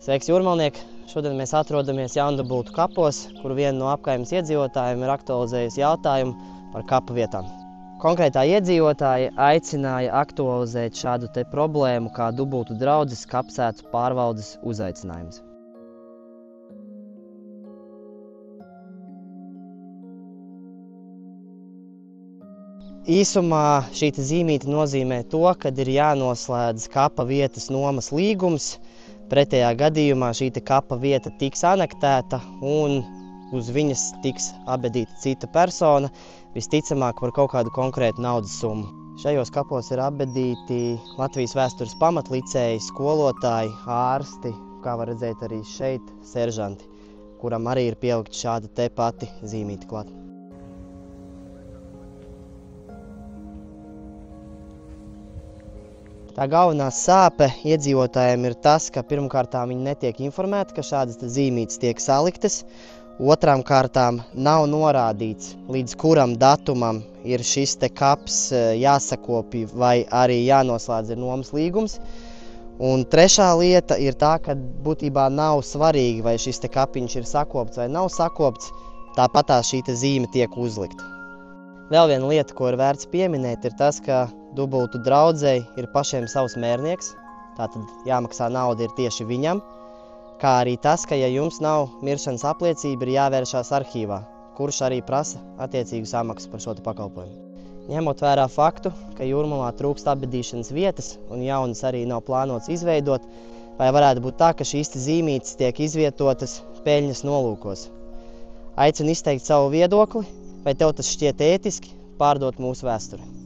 Sveiks, jūrmalnieki! Šodien mēs atrodamies Jaundubultu kapos, kur viena no apkaimes iedzīvotājiem ir aktualizējusi jautājumu par kapu vietām. Konkrētā iedzīvotāja aicināja aktualizēt šādu problēmu kā Dubultu draudzes kapsētu pārvaldes uzaicinājums. Īsumā šī zīmīte nozīmē to, ka ir jānoslēdz kapa vietas nomas līgums. Pretējā gadījumā šī kapa vieta tiks anektēta un uz viņas tiks apbedīta cita persona, visticamāk par kaut kādu konkrētu naudas summu. Šajos kapos ir apbedīti Latvijas vēstures pamatlicēji, skolotāji, ārsti, kā var redzēt arī šeit, seržanti, kuram arī ir pielikta šāda te pati zīmīte klāt. Tā galvenā sāpe iedzīvotājiem ir tas, ka pirmkārtām viņi netiek informēti, ka šādas zīmītes tiek saliktas. Otrām kārtām nav norādīts, līdz kuram datumam ir šis kaps jāsakopja vai arī jānoslēdz ir nomas līgums. Un trešā lieta ir tā, ka būtībā nav svarīgi, vai šis kapiņš ir sakopts vai nav sakopts, tāpatā šī zīme tiek uzlikta. Vēl viena lieta, ko ir vērts pieminēt, ir tas, ka Dubultu draudzei ir pašiem savs mērnieks, tātad jāmaksā nauda ir tieši viņam, kā arī tas, ka ja jums nav miršanas apliecība, ir jāvēršās arhīvā, kurš arī prasa attiecīgu samaksu par šo pakalpojumu. Ņemot vērā faktu, ka Jūrmalā trūkst apbedīšanas vietas un jaunas arī nav plānots izveidot, vai varētu būt tā, ka šīs zīmītes tiek izvietotas peļņas nolūkos. Aicinu izteikt savu viedokli, vai tev tas šķiet ētiski pārdot mūsu vēsturi.